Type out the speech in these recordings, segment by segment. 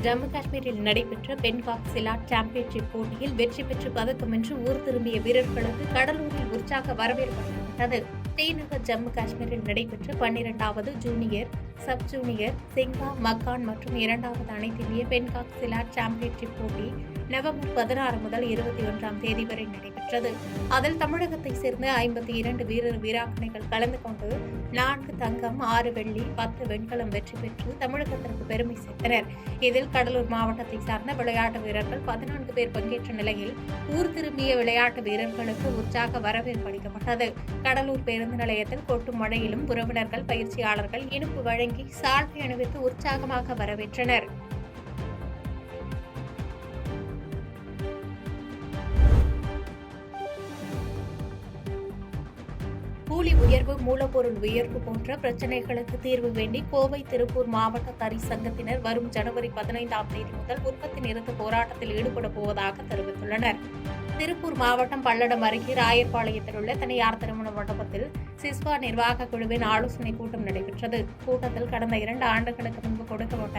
ஜம்மு காஷ்மீரில் நடைபெற்ற pencak சிலாட் championship போட்டியில் வெற்றி பெற்று பதக்கம் வென்று ஊர் திரும்பிய வீரர்களுக்கு கடலூரில் உற்சாக வரவேற்பு அளிக்கப்பட்டது. ஸ்ரீநகர் ஜம்மு காஷ்மீரில் நடைபெற்ற 12வது ஜூனியர், சப் ஜூனியர், சிங்கா, மக்கான் மற்றும் 2வது அனைத்திந்திய பென்காக் சிலாட் சாம்பியன்ஷிப் போட்டி நவம்பர் 16 முதல் 21ஆம் தேதி வரை நடைபெற்றது. அதில் தமிழகத்தைச் சேர்ந்த 52 வீரர் வீராங்கனைகள் கலந்து கொண்டு 4 தங்கம், 6 வெள்ளி, 10 வெண்கலம் வெற்றி பெற்று தமிழகத்திற்கு பெருமை சேர்த்தனர். இதில் கடலூர் மாவட்டத்தை சார்ந்த விளையாட்டு வீரர்கள் 14 பேர் பங்கேற்ற நிலையில் ஊர் திரும்பிய விளையாட்டு வீரர்களுக்கு உற்சாக வரவேற்பு அளிக்கப்பட்டது. கடலூர் பேருந்து நிலையத்தில் கொட்டும் மழையிலும் உறவினர்கள், பயிற்சியாளர்கள் இனிப்பு வழங்கி சால்வை அணிவித்து உற்சாகமாக வரவேற்றனர். கூலி உயர்வு, மூலப்பொருள் உயர்வு போன்ற பிரச்சினைகளுக்கு தீர்வு வேண்டி கோவை, திருப்பூர் மாவட்ட தறி சங்கத்தினர் வரும் ஜனவரி 15ஆம் தேதி முதல் உற்பத்தி நிறுத்த போராட்டத்தில் ஈடுபட போவதாக தெரிவித்துள்ளனர். திருப்பூர் மாவட்டம் பல்லடம் அருகே ராயர்பாளையத்தில் உள்ள தனியார் திருமண மண்டபத்தில் சிஸ்வா நிர்வாக குழுவின் ஆலோசனை கூட்டம் நடைபெற்றது. கூட்டத்தில் கடந்த 2 ஆண்டுகளுக்கு முன்பு கொடுக்கப்பட்ட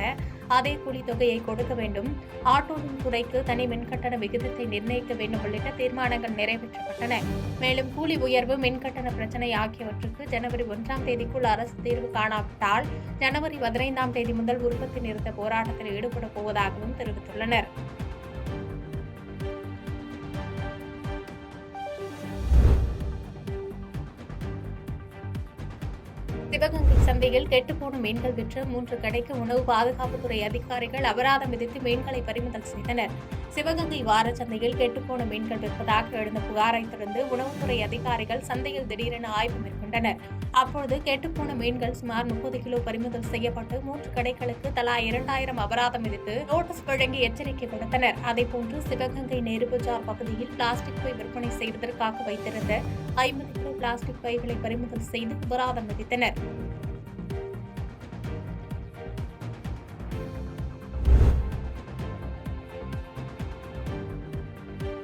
அதே கூலி தொகையை கொடுக்க வேண்டும், ஆட்டோவின் துறைக்கு தனி மின்கட்டண விகிதத்தை நிர்ணயிக்க வேண்டும் உள்ளிட்ட தீர்மானங்கள் நிறைவேற்றப்பட்டன. மேலும் கூலி உயர்வு, மின்கட்டண பிரச்சினை ஆகியவற்றுக்கு ஜனவரி 1ஆம் தேதிக்குள் அரசு தீர்வு காணாவிட்டால் ஜனவரி 15ஆம் தேதி முதல் உற்பத்தி நிறுத்த போராட்டத்தில் ஈடுபட போவதாகவும் தெரிவித்துள்ளனர். சிவகங்கை சந்தையில் கெட்டுப்போன மீன்கள் விற்ற 3 கடைக்கு உணவு பாதுகாப்புத்துறை அதிகாரிகள் அபராதம் விதித்து மீன்களை பறிமுதல் செய்தனர். சிவகங்கை வாரச்சந்தையில் கெட்டுப்போன மீன்கள் விற்பதாக எழுந்த புகாரை தொடர்ந்து உணவுத்துறை அதிகாரிகள் சந்தையில் திடீரென ஆய்வு மேற்கொண்டனர். அப்பொழுது கெட்டுப்போன மீன்கள் சுமார் 30 கிலோ பறிமுதல் செய்யப்பட்டு 3 கடைகளுக்கு தலா 2000 அபராதம் விதித்து நோட்டீஸ் வழங்கி எச்சரிக்கை விடுத்தனர். அதேபோன்று சிவகங்கை நேரு பஜார் பகுதியில் பிளாஸ்டிக் பை விற்பனை செய்வதற்காக வைத்திருந்த 50 கிலோ பிளாஸ்டிக் பைகளை பறிமுதல் செய்து அபராதம் விதித்தனர்.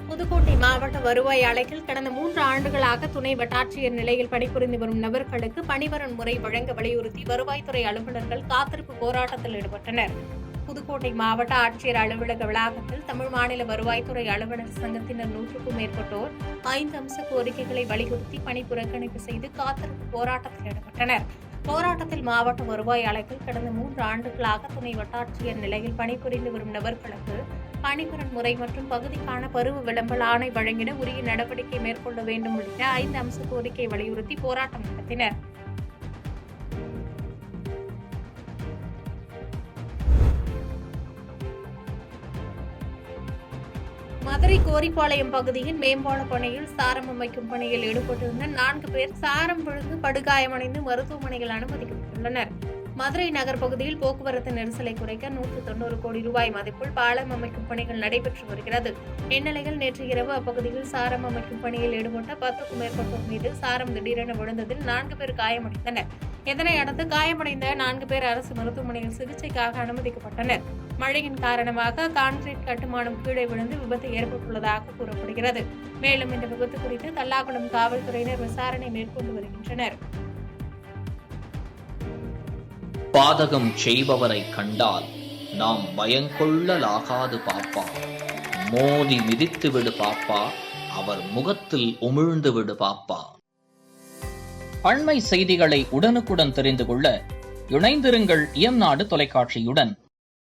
புதுக்கோட்டை மாவட்ட வருவாய் ஆலையில் கடந்த 3 ஆண்டுகளாக துணை வட்டாட்சியர் நிலையில் பணிபுரிந்து வரும் நபர்களுக்கு பணிவரன் முறை வழங்க வலியுறுத்தி வருவாய்த்துறை அலுவலர்கள் காத்திருப்பு போராட்டத்தில் ஈடுபட்டனர். புதுக்கோட்டை மாவட்ட ஆட்சியர் அலுவலக வளாகத்தில் தமிழ் மாநில வருவாய்த்துறை அலுவலர் சங்கத்தினர் 100க்கும் மேற்பட்டோர் 5 அம்ச கோரிக்கைகளை வலியுறுத்தி பணி புறக்கணிப்பு செய்து காத்திருப்பு போராட்டத்தில் ஈடுபட்டனர். போராட்டத்தில் மாவட்ட வருவாய் ஆலையில் கடந்த 3 ஆண்டுகளாக துணை வட்டாட்சியர் நிலையில் பணிபுரிந்து வரும் நபர்களுக்கு பணிபுரன் முறை மற்றும் பகுதிக்கான பருவ விளம்பர ஆணை வழங்கிட உரிய நடவடிக்கை மேற்கொள்ள வேண்டும் உள்ளிட்ட 5 அம்ச கோரிக்கை வலியுறுத்தி போராட்டம் நடத்தினர். மதுரை கோரிப்பாளையம் பகுதியில் மேம்பால பணியில் சாரம் அமைக்கும் பணியில் ஈடுபட்டிருந்த 4 பேர் சாரம் விழுந்து படுகாயமடைந்து மருத்துவமனையில் அனுமதிக்கப்பட்டுள்ளனர். மதுரை நகர் பகுதியில் போக்குவரத்து நெரிசலை குறைக்க 190 கோடி ரூபாய் மதிப்பில் பாலம் அமைக்கும் பணிகள் நடைபெற்று வருகிறது. இந்நிலையில் நேற்று இரவு அப்பகுதியில் சாரம் அமைக்கும் பணியில் ஈடுபட்ட 10க்கும் மேற்பட்டோர் மீது சாரம் திடீரென விழுந்ததில் 4 பேர் காயமடைந்தனர். இதனையடுத்து காயமடைந்த 4 பேர் அரசு மருத்துவமனையில் சிகிச்சைக்காக அனுமதிக்கப்பட்டனர். மழையின் காரணமாக கான்கிரீட் கட்டுமானம் கீழே விழுந்து விபத்து ஏற்பட்டுள்ளதாக கூறப்படுகிறது. மேலும் இந்த விபத்து குறித்து தல்லாகுளம் காவல்துறையினர் விசாரணை மேற்கொண்டு வருகின்றனர். பாதகம் செய்பவரை கண்டால் நாம் பயங்கொள்ளலாகாது பாப்பா, மோதி மிதித்து விடு பாப்பா, அவர் முகத்தில் உமிழ்ந்து விடு பாப்பா. அண்மை செய்திகளை உடனுக்குடன் தெரிந்து கொள்ள இணைந்திருங்கள் இயம்நாடு தொலைக்காட்சியுடன்.